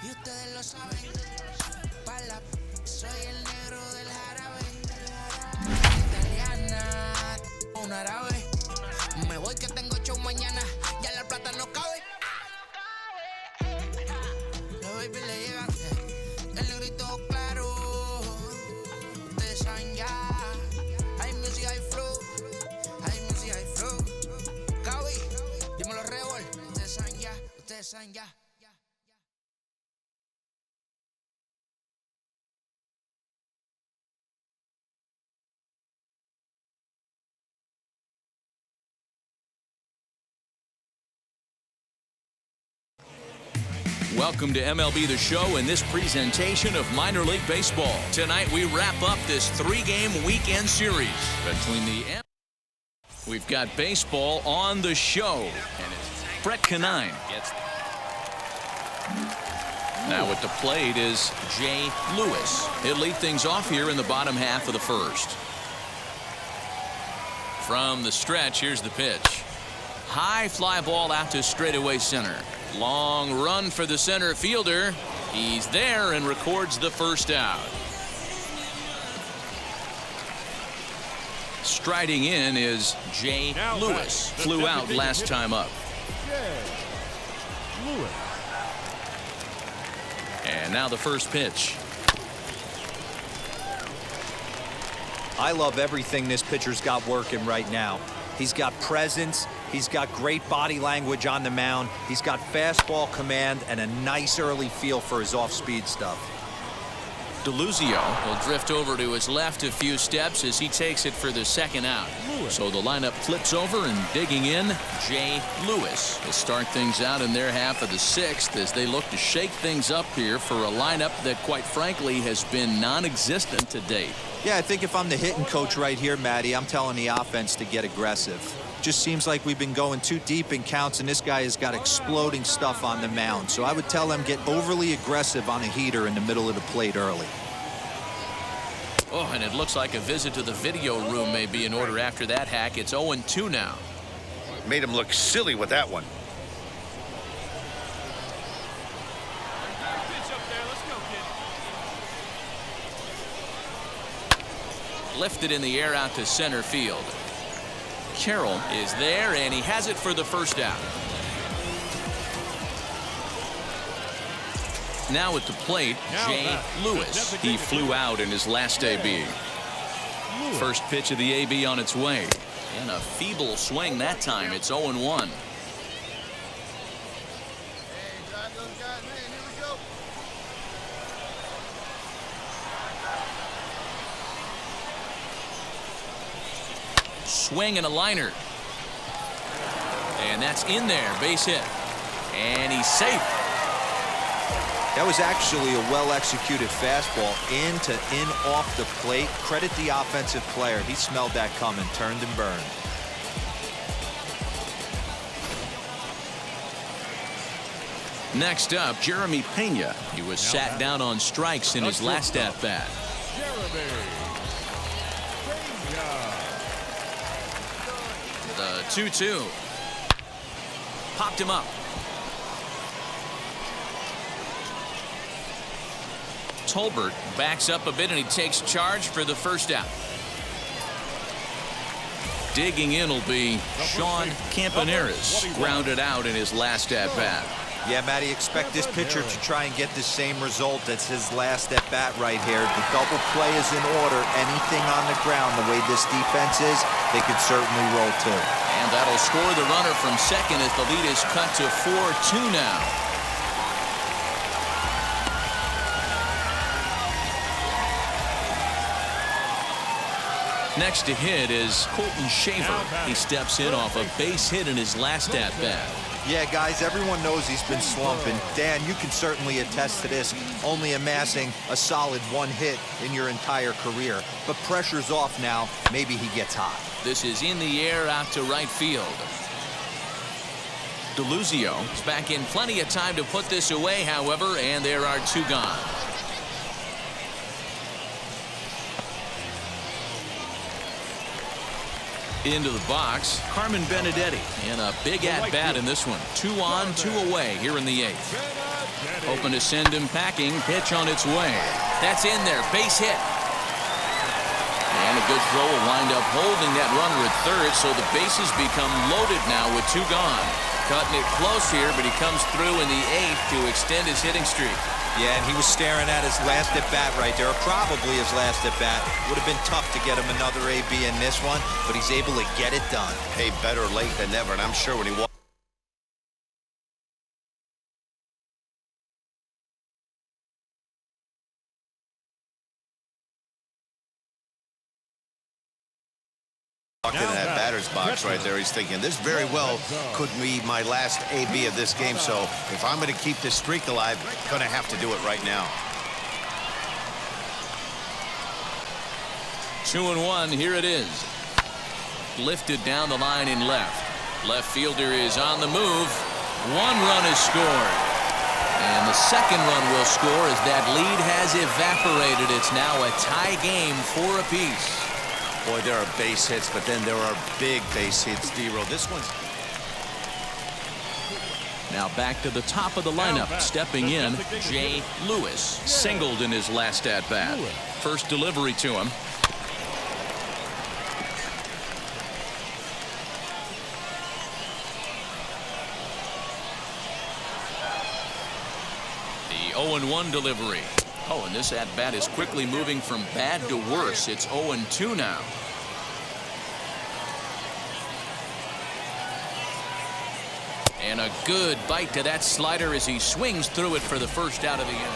Y ustedes lo saben. Pala, soy el negro del jarabe. Italiana, un árabe. Me voy que tengo show mañana. Ya la plata no cabe. Los baby le llegan. El negrito claro. Ustedes saben ya. Hay music, hay flow. Hay music, hay flow. Cabe, dímelo Rebol. Ustedes saben ya. Ustedes saben ya. Welcome to MLB The Show and this presentation of Minor League Baseball. Tonight we wrap up this three-game weekend series between the... We've got baseball on the show, and it's Brett Canine gets... Now at the plate is Jay Lewis. He'll lead things off here in the bottom half of the first. From the stretch, here's the pitch. High fly ball out to straightaway center. Long run for the center fielder. He's there and records the first out. Striding in is Jay Lewis. Flew out last time up. And now the first pitch. I love everything this pitcher's got working right now. He's got presence. He's got great body language on the mound. He's got fastball command and a nice early feel for his off-speed stuff. DeLuzio will drift over to his left a few steps as he takes it for the second out. So the lineup flips over, and digging in, Jay Lewis will start things out in their half of the sixth as they look to shake things up here for a lineup that, quite frankly, has been non-existent to date. Yeah, I think if I'm the hitting coach right here, Matty, I'm telling the offense to get aggressive. Just seems like we've been going too deep in counts, and this guy has got exploding stuff on the mound. So I would tell them get overly aggressive on a heater in the middle of the plate early. Oh, and it looks like a visit to the video room may be in order after that hack. It's 0-2 now. Made him look silly with that one. Lifted in the air out to center field. Carroll is there, and he has it for the first out. Now at the plate, Jay Lewis. He flew out in his last AB. First pitch of the AB on its way. And a feeble swing that time. It's 0-1. Swing and a liner. And that's in there. Base hit. And he's safe. That was actually a well-executed fastball in off the plate. Credit the offensive player. He smelled that coming, turned and burned. Next up, Jeremy Pena. He was sat down on strikes in his last at-bat. The 2-2. Popped him up. Tolbert backs up a bit, and he takes charge for the first out. Digging in will be Sean Campaneris. Grounded out in his last at-bat. Yeah, Matty, expect this pitcher to try and get the same result as his last at-bat right here. The double play is in order. Anything on the ground, the way this defense is, they could certainly roll too. And that'll score the runner from second as the lead is cut to 4-2 now. Next to hit is Colton Shaver. He steps in off a base hit in his last at-bat. Yeah, guys, everyone knows he's been slumping. Dan, you can certainly attest to this, only amassing a solid one hit in your entire career. But pressure's off now. Maybe he gets hot. This is in the air out to right field. DeLuzio is back in plenty of time to put this away, however, and there are two gone. Into the box, Carmen Benedetti in a big at-bat in this one. 2 on, 2 away here in the 8th. Hoping to send him packing. Pitch on its way. That's in there. Base hit. And a good throw will wind up holding that runner at third, so the bases become loaded now with 2 gone. Cutting it close here, but he comes through in the 8th to extend his hitting streak. Yeah, and he was staring at his last at-bat right there, or probably his last at-bat. Would have been tough to get him another AB in this one, but he's able to get it done. Hey, better late than never, and I'm sure when he walked in that batter's box right there, he's thinking, this very well could be my last AB of this game, so if I'm going to keep this streak alive, going to have to do it right now. 2-1, here it is. Lifted down the line in left. Left fielder is on the move. 1 run is scored. And the second run will score as that lead has evaporated. It's now a tie game, 4 apiece. Boy, there are base hits, but then there are big base hits, D-Roll. This one's... Now back to the top of the lineup. Stepping in, Jay Lewis. Singled in his last at-bat. First delivery to him. The 0-1 delivery. Oh, and this at-bat is quickly moving from bad to worse. It's 0-2 now. And a good bite to that slider as he swings through it for the first out of the inning.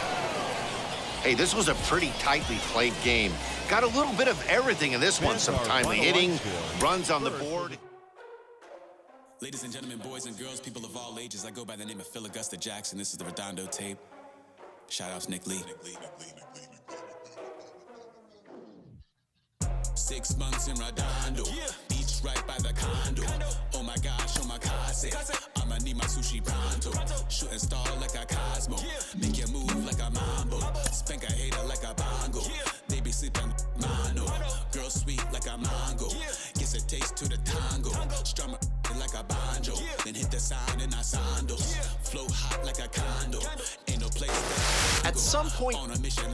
Hey, this was a pretty tightly played game. Got a little bit of everything in this one. Some timely hitting, runs on the board. Ladies and gentlemen, boys and girls, people of all ages, I go by the name of Phil Augusta Jackson. This is the Redondo tape. Shout out to Nick Lee. 6 months in Redondo, beach right by the condo. Oh my gosh, oh my cousin, I'ma need my sushi pronto. Shooting star like a Cosmo, make you move like a mambo. Spank a hater like a bongo. They be sipping mano, girl sweet like a mango. Gets a taste to the tango, strum like a banjo. Then hit the sign in our sandals. Flow hot like a condo. Ain't no place. At some point,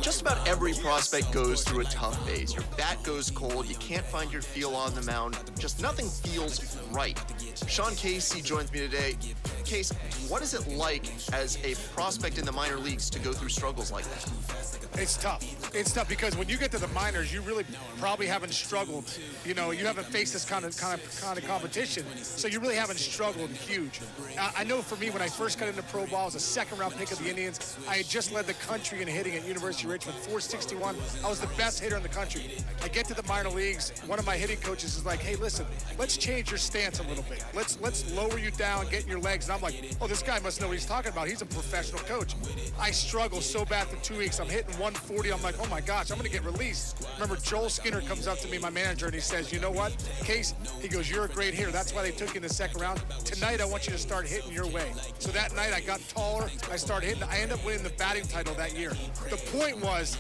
just about every prospect goes through a tough phase. Your bat goes cold, you can't find your feel on the mound, just nothing feels right. Sean Casey joins me today. Case, what is it like as a prospect in the minor leagues to go through struggles like that? It's tough. It's tough because when you get to the minors, you really probably haven't struggled. You know, you haven't faced this kind of competition, so you really haven't struggled huge. I know for me, when I first got into pro ball, I was a second-round pick of the Indians. I had just led the country in hitting at University of Richmond, 461. I was the best hitter in the country. I get to the minor leagues. One of my hitting coaches is like, "Hey, listen, let's change your stance a little bit. Let's lower you down, get in your legs." And I'm like, "Oh, this guy must know what he's talking about. He's a professional coach." I struggle so bad for 2 weeks. I'm hitting 140. I'm like, "Oh my gosh, I'm going to get released." Remember, Joel Skinner comes up to me, my manager, and he says, "You know what, Case?" He goes, "You're a great hitter. That's why they took you in the second round. Tonight, I want you to start hitting your way." So that night, I got taller. I started hitting. I ended up winning the batting title that year. The point was,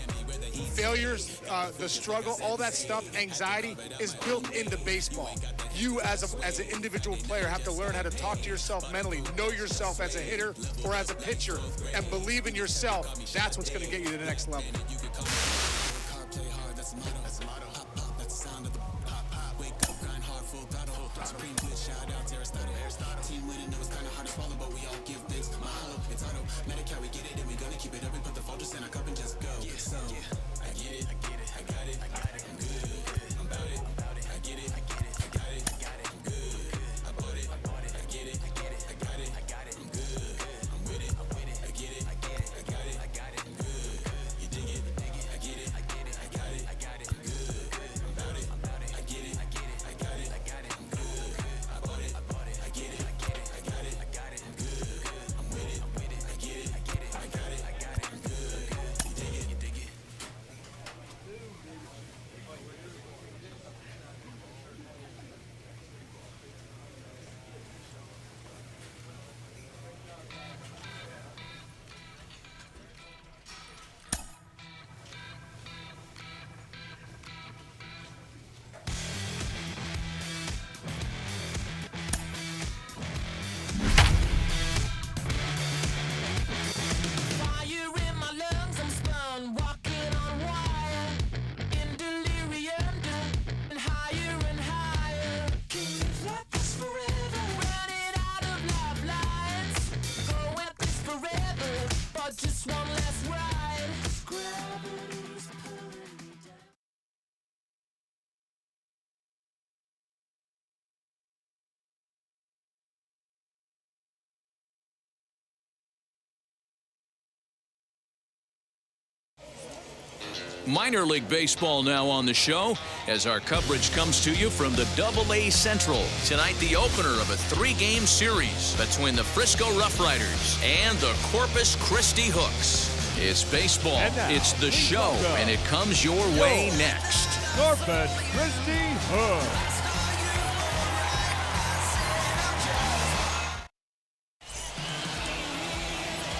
failures, the struggle, all that stuff, anxiety is built into baseball. You as an individual player have to learn how to talk to yourself mentally, know yourself as a hitter or as a pitcher, and believe in yourself. That's what's going to get you to the next level. Minor League Baseball now on the show as our coverage comes to you from the AA Central. Tonight, the opener of a 3-game series between the Frisco Rough Riders and the Corpus Christi Hooks. It's baseball, it's the show, and it comes your way next. Corpus Christi Hooks.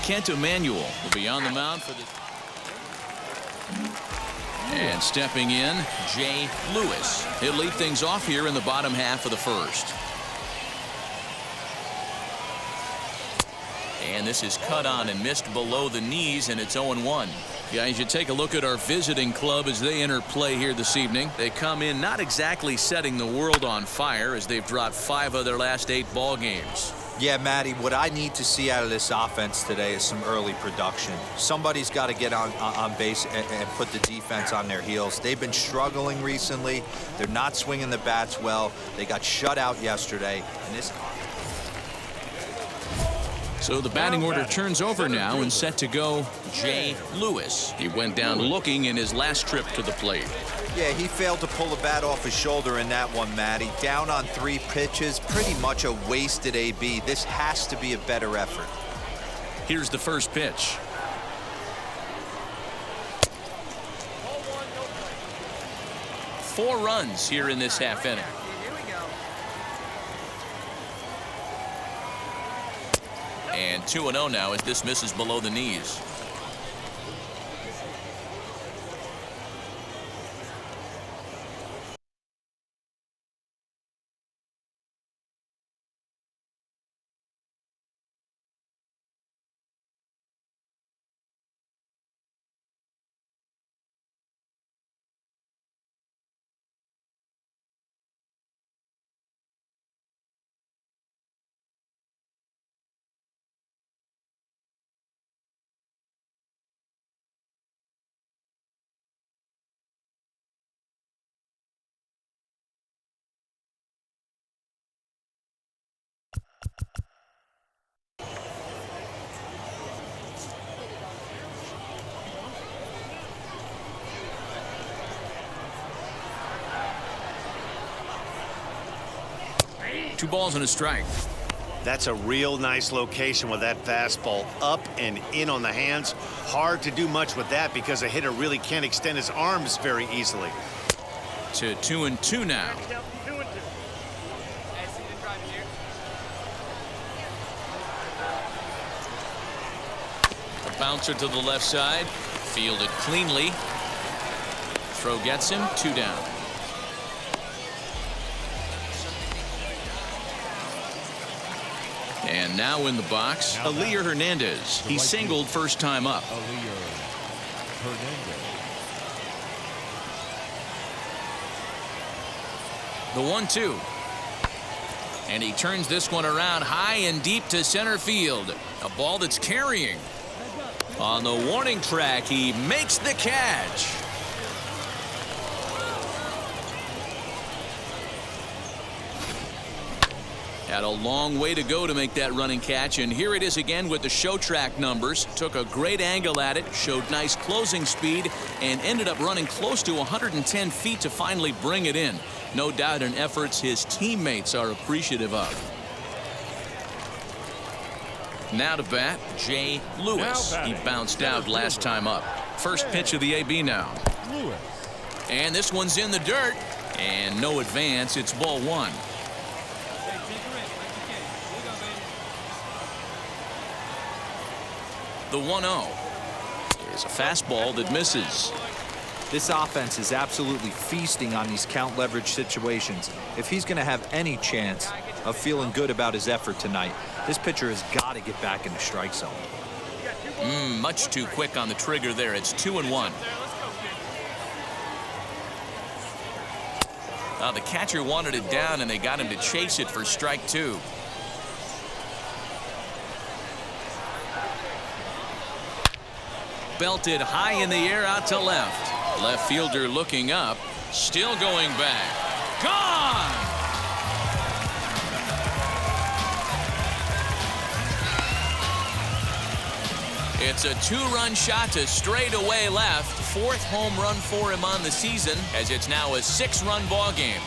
Kent Emanuel will be on the mound for the... And stepping in, Jay Lewis. He'll lead things off here in the bottom half of the first. And this is cut on and missed below the knees, and it's 0-1. Guys, you take a look at our visiting club as they enter play here this evening. They come in not exactly setting the world on fire as they've dropped 5 of their last 8 ball games. Yeah, Matty, what I need to see out of this offense today is some early production. Somebody's got to get on base and put the defense on their heels. They've been struggling recently. They're not swinging the bats well. They got shut out yesterday. And this... So the batting order turns over now and set to go Jay Lewis. He went down looking in his last trip to the plate. Yeah, he failed to pull the bat off his shoulder in that one, Matty. Down on 3 pitches, pretty much a wasted AB. This has to be a better effort. Here's the first pitch. Four runs here in this half inning. And 2-0 now as this misses below the knees. Two balls and a strike. That's a real nice location with that fastball up and in on the hands. Hard to do much with that because a hitter really can't extend his arms very easily. To 2-2 now. A bouncer to the left side. Fielded cleanly. Throw gets him. 2 down. And now in the box, Elier Hernandez. He singled first time up. The 1-2. And he turns this one around high and deep to center field. A ball that's carrying. On the warning track, he makes the catch. Had a long way to go to make that running catch, and here it is again with the show track numbers. Took a great angle at it, showed nice closing speed, and ended up running close to 110 feet to finally bring it in. No doubt an effort his teammates are appreciative of. Now to bat, Jay Lewis. He bounced out last time up. First pitch of the AB now. And this one's in the dirt, and no advance. It's ball 1. The 1-0 is a fastball that misses. This offense is absolutely feasting on these count leverage situations. If he's going to have any chance of feeling good about his effort tonight, this pitcher has got to get back in the strike zone. Much too quick on the trigger there. It's 2-1. The catcher wanted it down, and they got him to chase it for strike 2. Belted high in the air out to left. Left fielder looking up. Still going back. Gone! It's a 2-run shot to straightaway left. 4th home run for him on the season, as it's now a 6-run ball game.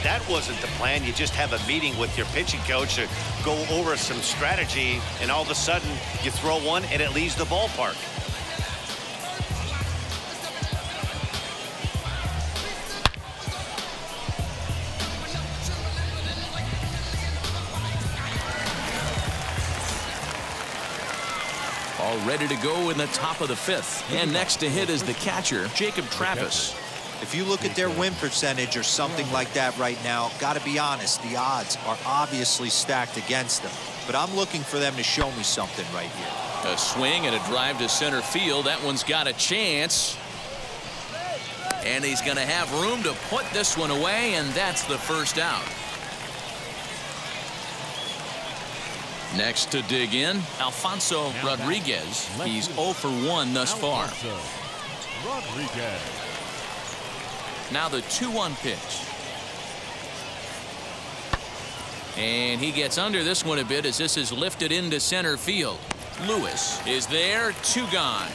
That wasn't the plan. You just have a meeting with your pitching coach to go over some strategy, and all of a sudden you throw one and it leaves the ballpark. All ready to go in the top of the 5th. And next to hit is the catcher, Jacob Travis. If you look at their win percentage or something like that right now, got to be honest, the odds are obviously stacked against them. But I'm looking for them to show me something right here. A swing and a drive to center field. That one's got a chance. And he's going to have room to put this one away, and that's the first out. Next to dig in, Alfonso Rodriguez. He's 0 for 1 thus far. Rodriguez. Now the 2-1 pitch. And he gets under this one a bit as this is lifted into center field. Lewis is there, 2 gone.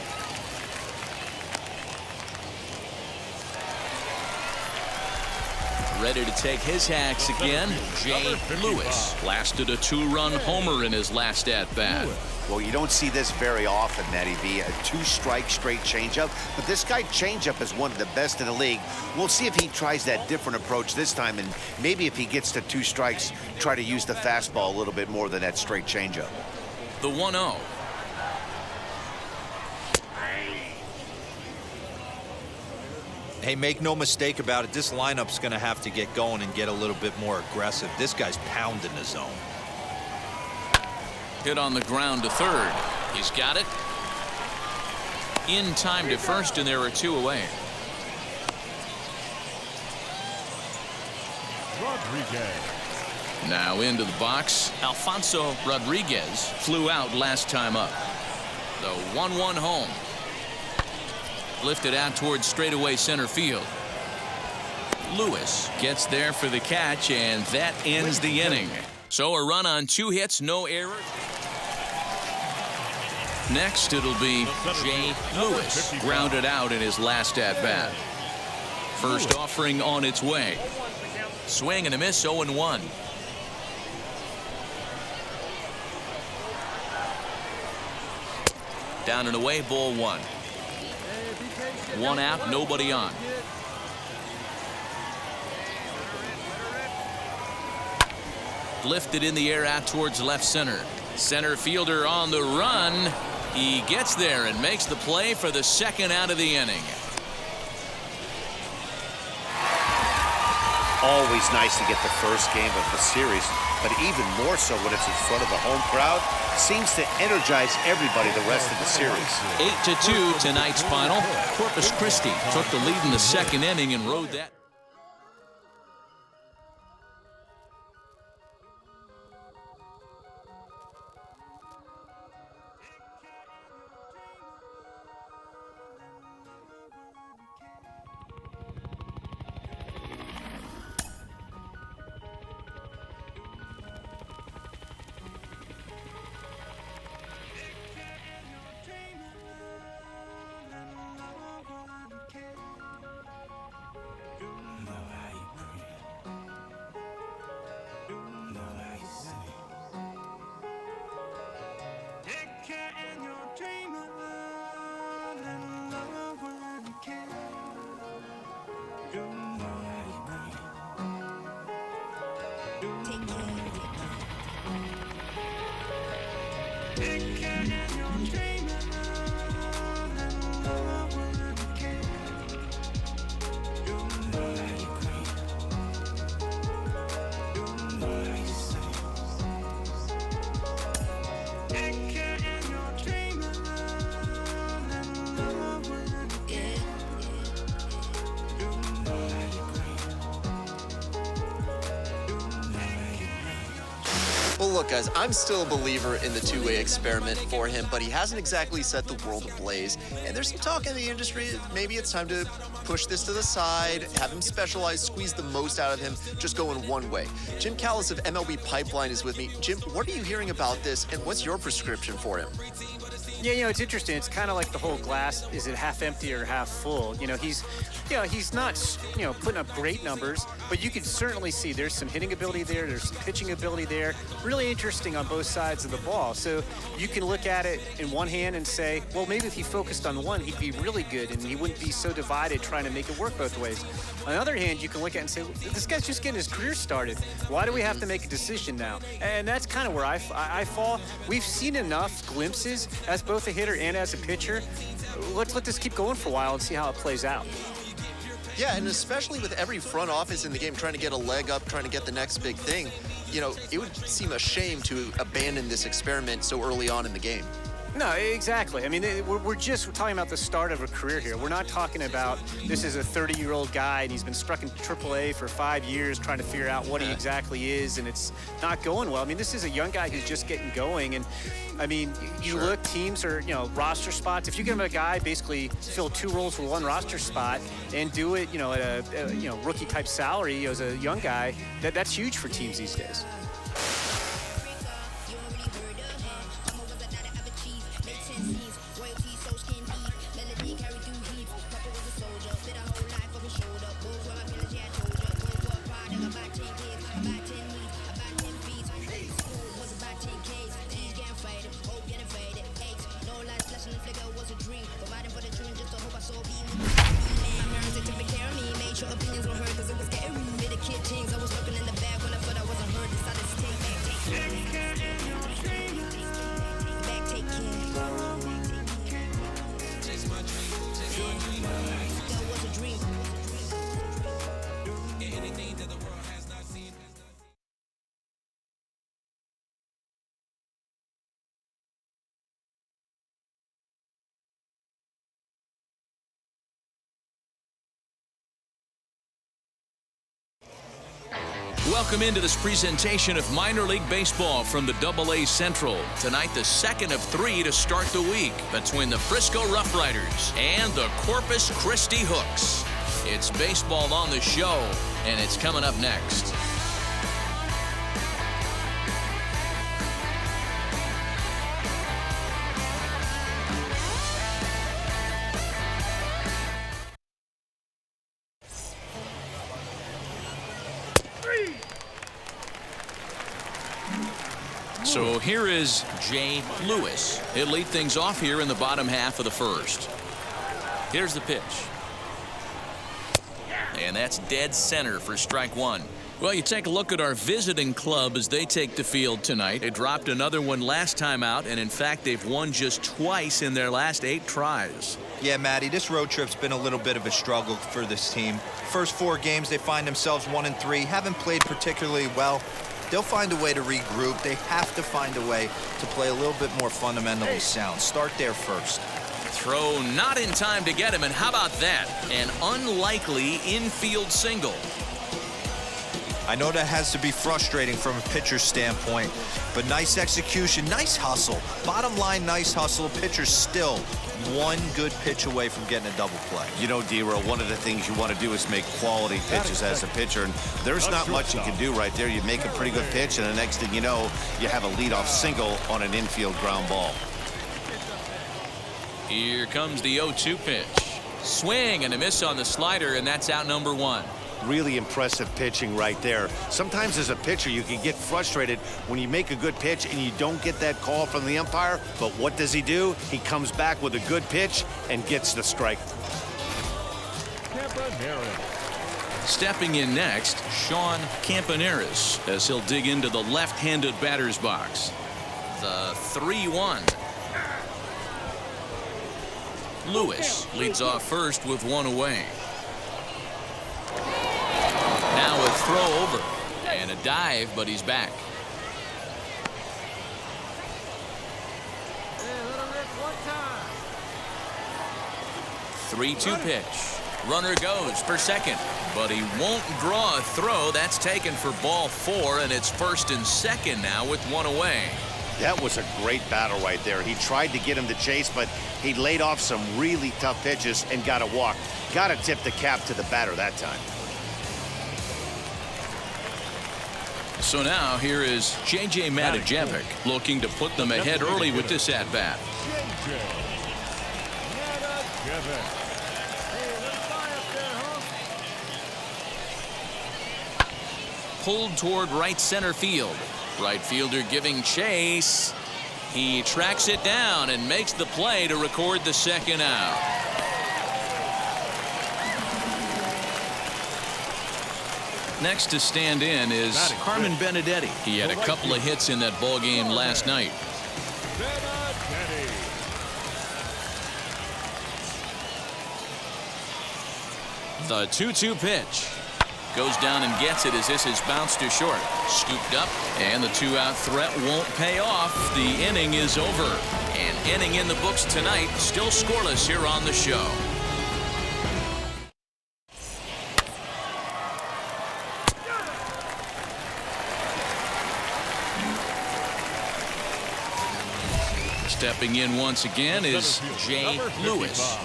Ready to take his hacks again, Jay Lewis. Blasted a 2-run homer in his last at-bat. Well, you don't see this very often, Matty V. A 2-strike straight changeup. But this guy changeup is one of the best in the league. We'll see if he tries that different approach this time. And maybe if he gets to 2 strikes, try to use the fastball a little bit more than that straight changeup. The 1-0. Hey, make no mistake about it, this lineup's going to have to get going and get a little bit more aggressive. This guy's pounding the zone. Hit on the ground to third. He's got it. In time to first, and there are 2 away. Rodriguez. Now into the box. Alfonso Rodriguez flew out last time up. The 1-1 home. Lifted out towards straightaway center field. Lewis gets there for the catch, and that ends the inning. So a run on 2 hits, no errors. Next, it'll be Jay Lewis, grounded out in his last at-bat. First offering on its way. Swing and a miss, 0-1. Down and away, ball 1. 1 out, nobody on. Lifted in the air out towards left center. Center fielder on the run. He gets there and makes the play for the 2nd out of the inning. Always nice to get the first game of the series, but even more so when it's in front of the home crowd. Seems to energize everybody the rest of the series. 8-2 tonight's final. Corpus Christi took the lead in the 2nd inning and rode that. Well, look, guys, I'm still a believer in the two-way experiment for him, but he hasn't exactly set the world ablaze. And there's some talk in the industry, maybe it's time to push this to the side, have him specialize, squeeze the most out of him, just going one way. Jim Callis of MLB Pipeline is with me. Jim, what are you hearing about this, and what's your prescription for him? Yeah, it's interesting. It's kind of like the whole glass, is it half empty or half full? He's not, putting up great numbers, but you can certainly see there's some hitting ability there, there's some pitching ability there. Really interesting on both sides of the ball. So you can look at it in one hand and say, well, maybe if he focused on one, he'd be really good and he wouldn't be so divided trying to make it work both ways. On the other hand, you can look at it and say, well, this guy's just getting his career started. Why do we have to make a decision now? And that's kind of where I fall. We've seen enough glimpses as both a hitter and as a pitcher. Let's let this keep going for a while and see how it plays out. Yeah, and especially with every front office in the game trying to get a leg up, trying to get the next big thing, it would seem a shame to abandon this experiment so early on in the game. No, exactly. I mean, we're talking about the start of a career here. We're not talking about this is a 30-year-old guy and he's been stuck in AAA for 5 years trying to figure out what he exactly is, and it's not going well. I mean, this is a young guy who's just getting going, and I mean, you look, teams are, roster spots. If you give him a guy basically fill 2 roles with 1 roster spot and do it, at a rookie type salary as a young guy, that's huge for teams these days. Welcome into this presentation of minor league baseball from the AA Central. Tonight, the second of 3 to start the week between the Frisco Rough Riders and the Corpus Christi Hooks. It's baseball on the show, and it's coming up next. So here is Jay Lewis. He'll lead things off here in the bottom half of the first. Here's the pitch. And that's dead center for strike 1. Well, you take a look at our visiting club as they take the field tonight. They dropped another one last time out, and in fact, they've won just twice in their last 8 tries. Yeah, Matty, this road trip's been a little bit of a struggle for this team. First 4 games, they find themselves 1-3, haven't played particularly well. They'll find a way to regroup. They have to find a way to play a little bit more fundamentally sound. Start there first. Throw not in time to get him, and how about that? An unlikely infield single. I know that has to be frustrating from a pitcher's standpoint, but nice execution, nice hustle. Bottom line, nice hustle. Pitcher's still 1 good pitch away from getting a double play. D-Row, one of the things you want to do is make quality pitches as a pitcher, and there's not much you can do right there. You make a pretty good pitch, and the next thing you know, you have a leadoff single on an infield ground ball. Here comes the 0-2 pitch. Swing and a miss on the slider, and that's out number 1. Really impressive pitching right there. Sometimes as a pitcher, you can get frustrated when you make a good pitch and you don't get that call from the umpire. But what does he do? He comes back with a good pitch and gets the strike. Stepping in next, Sean Campaneris, as he'll dig into the left-handed batter's box. The 3-1. Lewis leads off first with 1 away. Now a throw over and a dive, but he's back. 3-2 pitch. Runner goes for second, but he won't draw a throw. That's taken for ball 4, and it's 1st and 2nd now with 1 away. That was a great battle right there. He tried to get him to chase, but he laid off some really tough pitches and got a walk. Got to tip the cap to the batter that time. So now here is J.J. Matijevic looking to put them ahead early with this at-bat. Pulled toward right center field. Right fielder giving chase. He tracks it down and makes the play to record the 2nd out. Next to stand in is Carmen Benedetti. He had a couple of hits in that ball game last night. The 2-2 pitch. Goes down and gets it as this is bounced to short. Scooped up, and the 2-out threat won't pay off. The inning is over. An inning in the books tonight, still scoreless here on the show. Stepping in once again is Jay Lewis.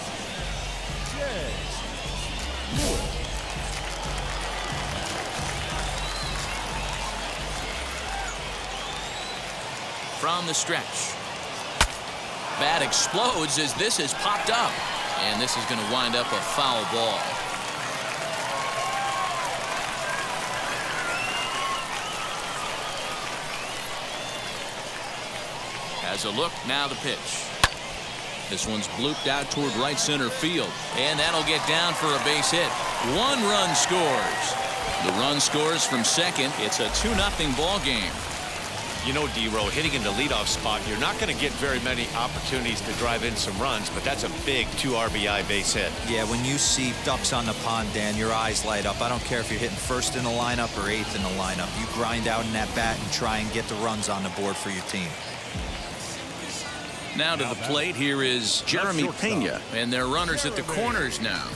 From the stretch. Bat explodes as this is popped up. And this is going to wind up a foul ball. Has a look, now the pitch. This one's blooped out toward right center field. And that'll get down for a base hit. 1 run scores. The run scores from second. It's a 2-0 ball game. You know, D-Row, hitting in the leadoff spot, you're not going to get very many opportunities to drive in some runs, but that's a big 2 RBI base hit. Yeah, when you see ducks on the pond, Dan, your eyes light up. I don't care if you're hitting 1st in the lineup or 8th in the lineup. You grind out in that bat and try and get the runs on the board for your team. Now to the plate, here is Jeremy Pena, and they're runners at the corners now.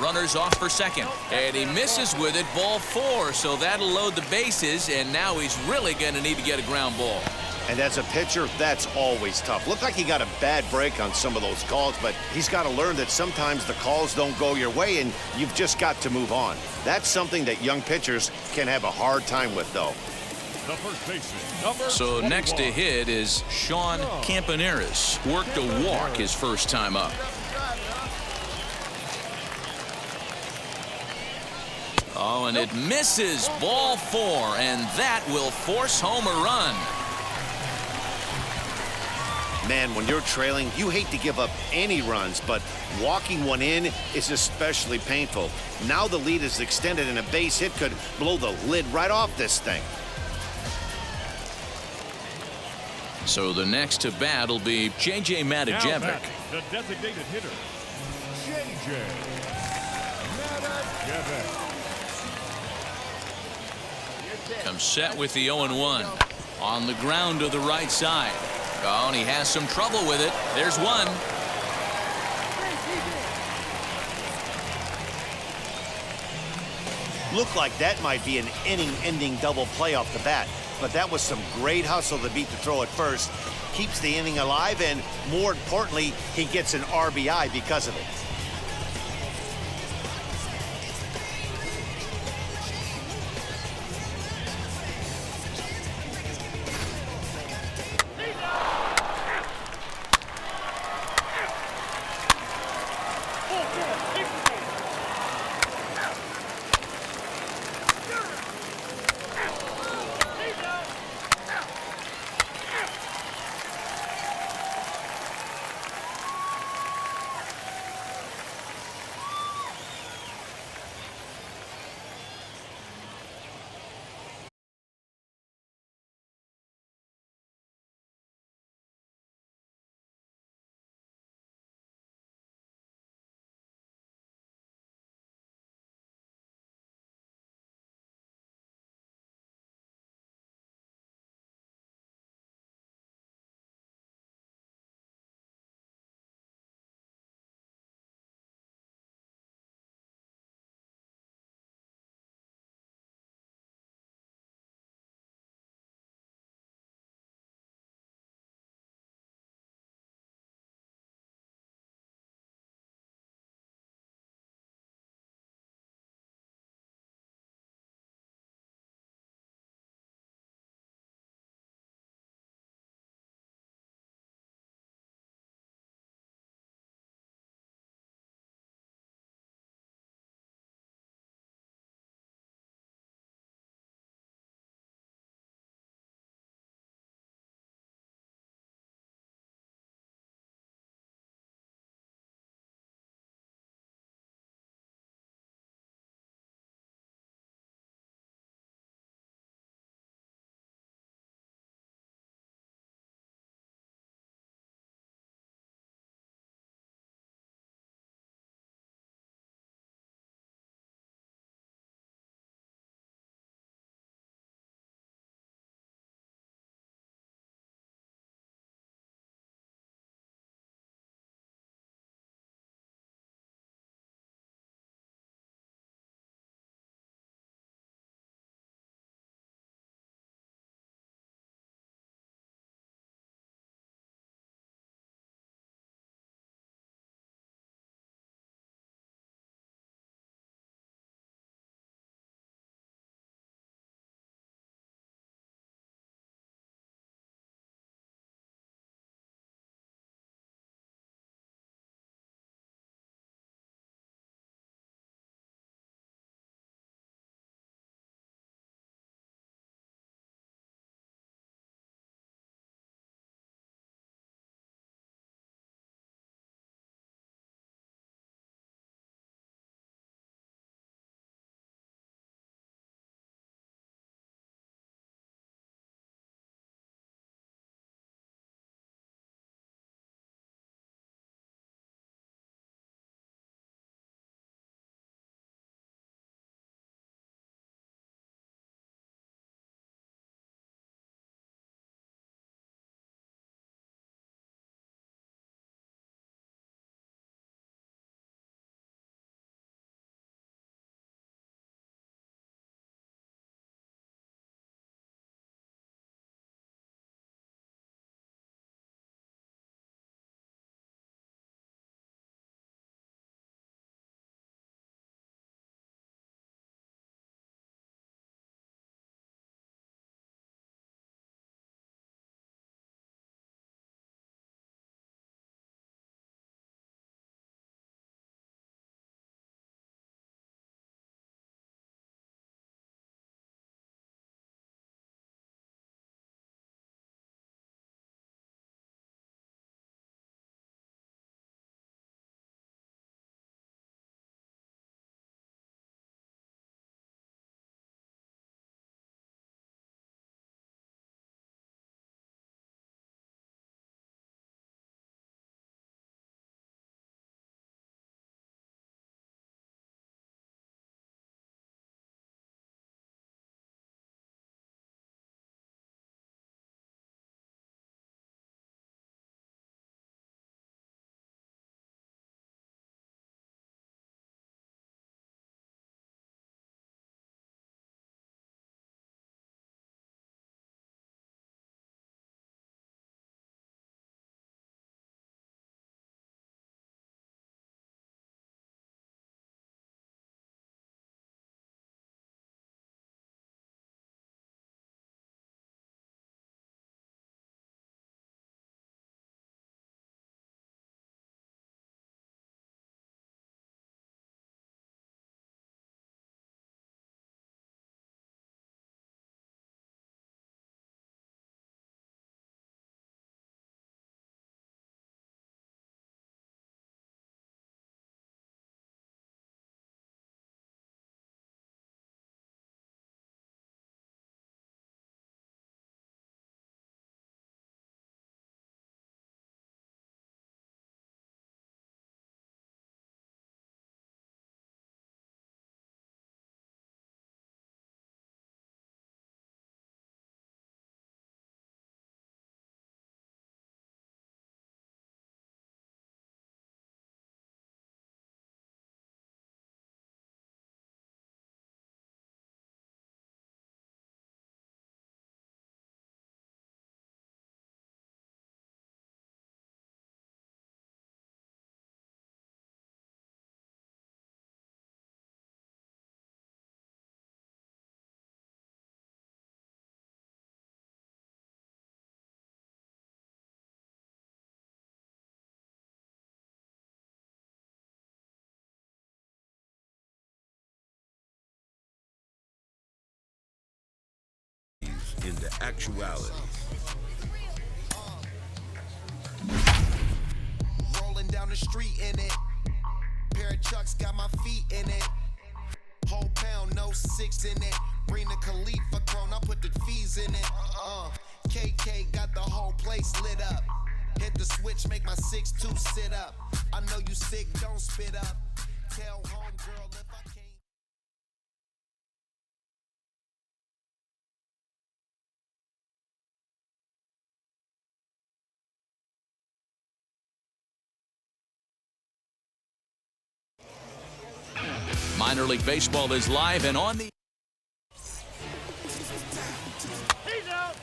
Runners off for second, and he misses with it, ball 4, so that'll load the bases, and now he's really going to need to get a ground ball. And as a pitcher, that's always tough. Looked like he got a bad break on some of those calls, but he's got to learn that sometimes the calls don't go your way, and you've just got to move on. That's something that young pitchers can have a hard time with, though. The first baseman, So next to hit is Sean Campaneris. Worked a walk his first time up. Oh, and it misses, ball 4, and that will force home a run. Man, when you're trailing, you hate to give up any runs, but walking one in is especially painful. Now the lead is extended, and a base hit could blow the lid right off this thing. So the next to bat will be J.J. Matijevic. the designated hitter, J.J. Matijevic. Comes set with the 0-1. On the ground to the right side. Oh, and he has some trouble with it. There's one. Looked like that might be an inning-ending double play off the bat, but that was some great hustle to beat the throw at first. Keeps the inning alive, and more importantly, he gets an RBI because of it. into actuality. Rolling down the street in it. Pair of Chucks got my feet in it. Whole pound, no 6 in it. Bring the Khalifa clone, I put the fees in it. KK got the whole place lit up. Hit the switch, make my 6'2" sit up. I know you sick, don't spit up. Tell homegirl if I can't. Minor League Baseball is live and on the. He's out.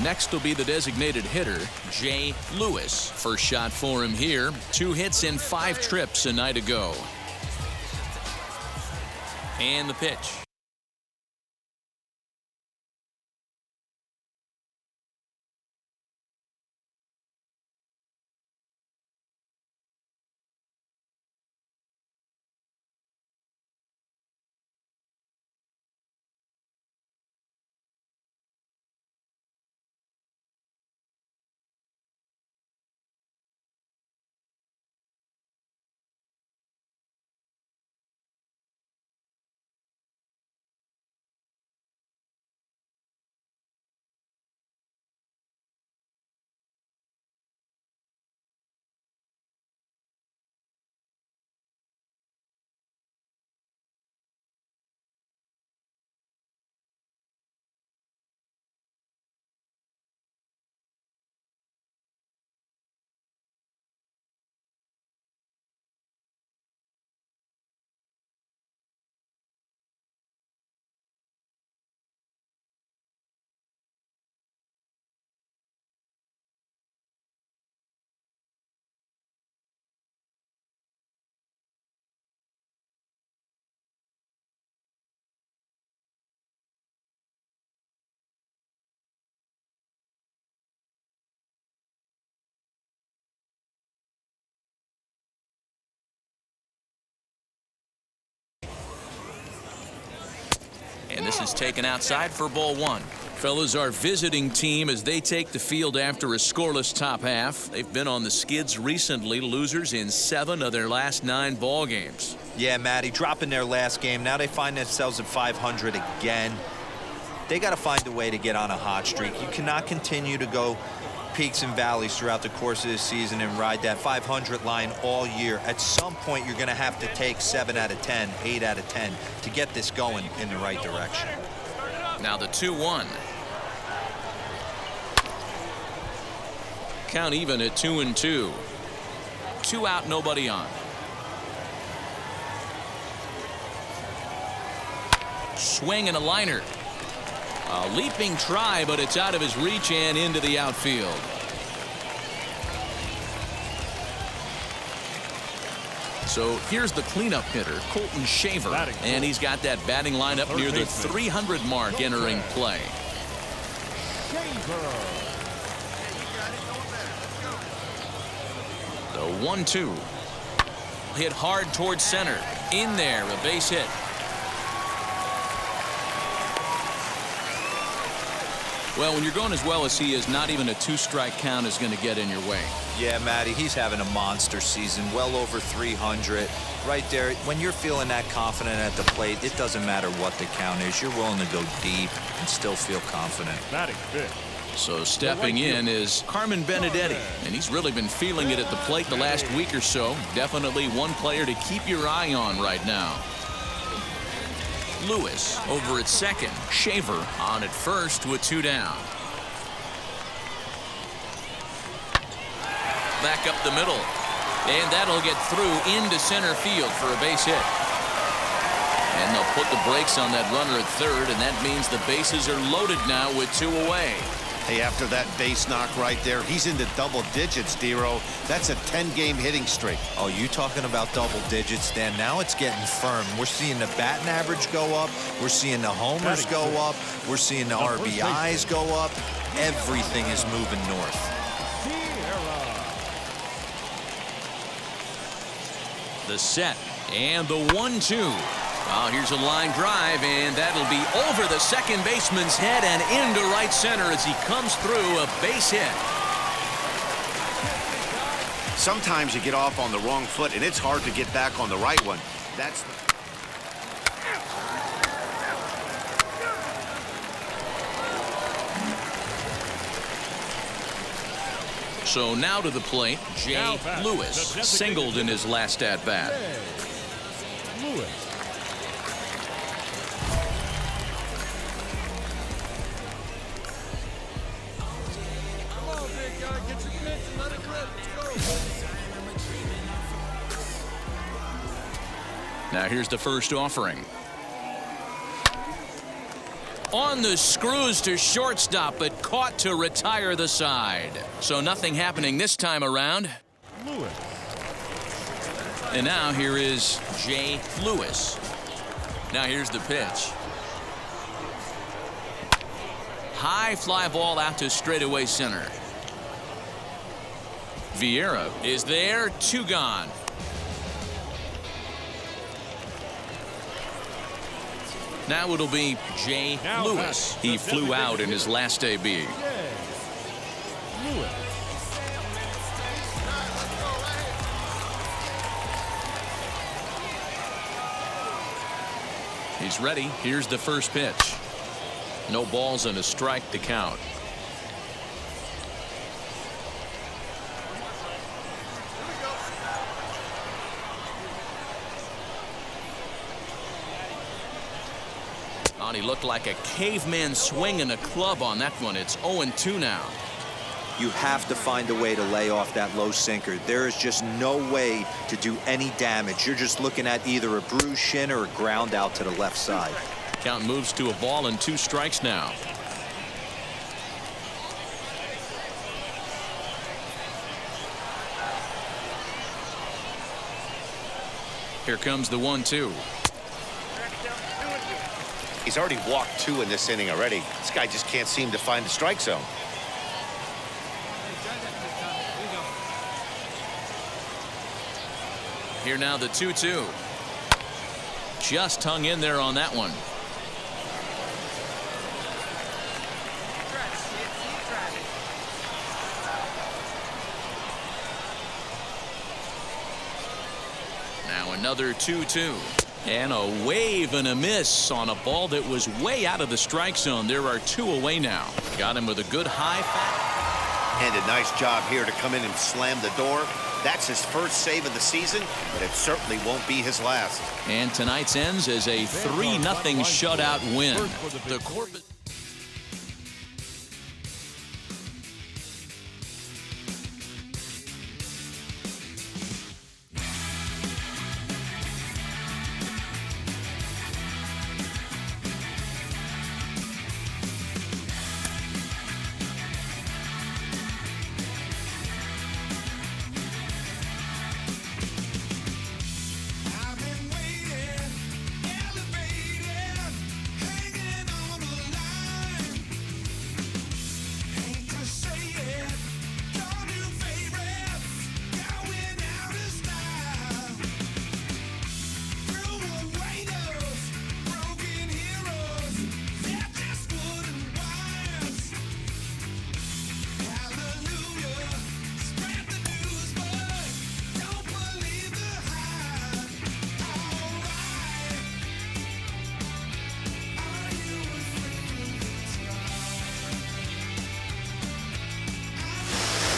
Next will be the designated hitter, Jay Lewis. First shot for him here. 2 hits in 5 trips a night ago. And the pitch. And this is taken outside for ball 1. Fellas, our visiting team as they take the field after a scoreless top half. They've been on the skids recently, losers in 7 of their last 9 ball games. Yeah, Matty, dropping their last game. Now they find themselves at 500 again. They got to find a way to get on a hot streak. You cannot continue to go peaks and valleys throughout the course of this season and ride that 500 line all year. At some point, you're going to have to take 7 out of 10, 8 out of 10 to get this going in the right direction. Now the 2-1. Count even at 2-2. 2 out, nobody on. Swing and a liner. A leaping try, but it's out of his reach and into the outfield. So here's the cleanup hitter, Colton Shaver, and he's got that batting lineup near the 300 mark entering play. The 1-2. Hit hard towards center. In there, a base hit. Well, when you're going as well as he is, not even a 2-strike count is going to get in your way. Yeah, Matty, he's having a monster season, well over 300. Right there, when you're feeling that confident at the plate, it doesn't matter what the count is. You're willing to go deep and still feel confident. Batting fifth. So stepping in is Carmen Benedetti, and he's really been feeling it at the plate the last week or so. Definitely one player to keep your eye on right now. Lewis over at second. Shaver on at first with 2 down. Back up the middle. And that'll get through into center field for a base hit. And they'll put the brakes on that runner at third, and that means the bases are loaded now with 2 away. Hey, after that base knock right there, he's into double digits, D-Row. That's a 10-game hitting streak. Oh, you talking about double digits, Dan? Now it's getting firm. We're seeing the batting average go up. We're seeing the homers go up. We're seeing the RBIs go up. Everything is moving north. The set. And the 1-2. Well, here's a line drive, and that'll be over the second baseman's head and into right center as he comes through a base hit. Sometimes you get off on the wrong foot, and it's hard to get back on the right one. That's So now to the plate, Jay Lewis, singled in his last at-bat. Lewis. Come on, big guy, get your pitch and let it rip. Let's go. Now here's the first offering. On the screws to shortstop, but caught to retire the side. So nothing happening this time around. Lewis. And now here is Jay Lewis. Now here's the pitch. High fly ball out to straightaway center. Vieira is there, 2 gone. Now it'll be Jay Lewis. He flew out in his last AB. Lewis. He's ready. Here's the first pitch. No balls and a strike to count. Oh, he looked like a caveman swinging a club on that one. It's 0-2 now. You have to find a way to lay off that low sinker. There is just no way to do any damage. You're just looking at either a bruised shin or a ground out to the left side. Count moves to a ball and 2 strikes now. Here comes the 1-2. He's already walked 2 in this inning already. This guy just can't seem to find the strike zone. Here now the 2-2. Just hung in there on that one. Now another 2-2. And a wave and a miss on a ball that was way out of the strike zone. There are 2 away now. Got him with a good high fat. And a nice job here to come in and slam the door. That's his first save of the season, but it certainly won't be his last. And tonight's ends as a 3-0 shutout win. The Corbett.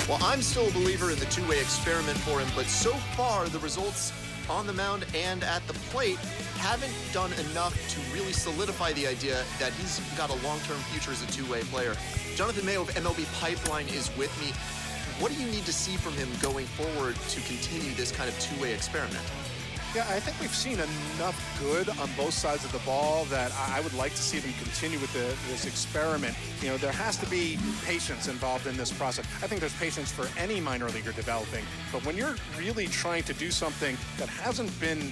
Well, I'm still a believer in the two-way experiment for him, but so far the results on the mound and at the plate haven't done enough to really solidify the idea that he's got a long-term future as a two-way player. Jonathan Mayo of MLB Pipeline is with me. What do you need to see from him going forward to continue this kind of two-way experiment? Yeah, I think we've seen enough good on both sides of the ball that I would like to see them continue with this experiment. You know, there has to be patience involved in this process. I think there's patience for any minor leaguer developing, but when you're really trying to do something that hasn't been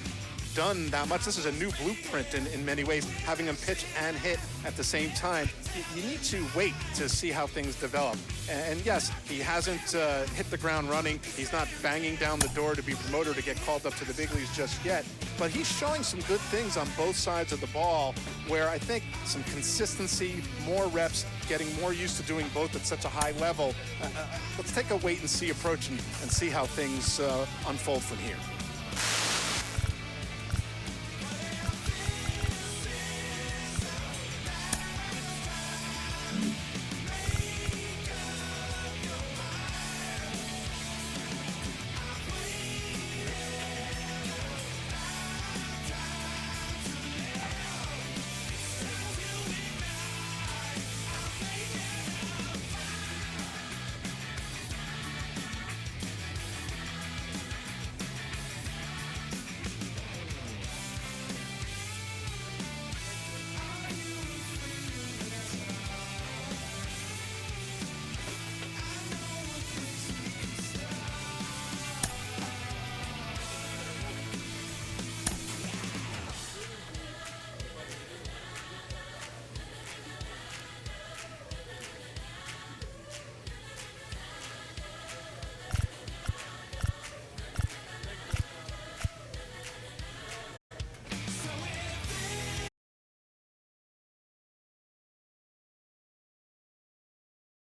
done that much. This is a new blueprint in many ways, having him pitch and hit at the same time. You need to wait to see how things develop. And yes, he hasn't hit the ground running. He's not banging down the door to be promoted or to get called up to the big leagues just yet. But he's showing some good things on both sides of the ball where I think some consistency, more reps, getting more used to doing both at such a high level. Let's take a wait and see approach and see how things unfold from here.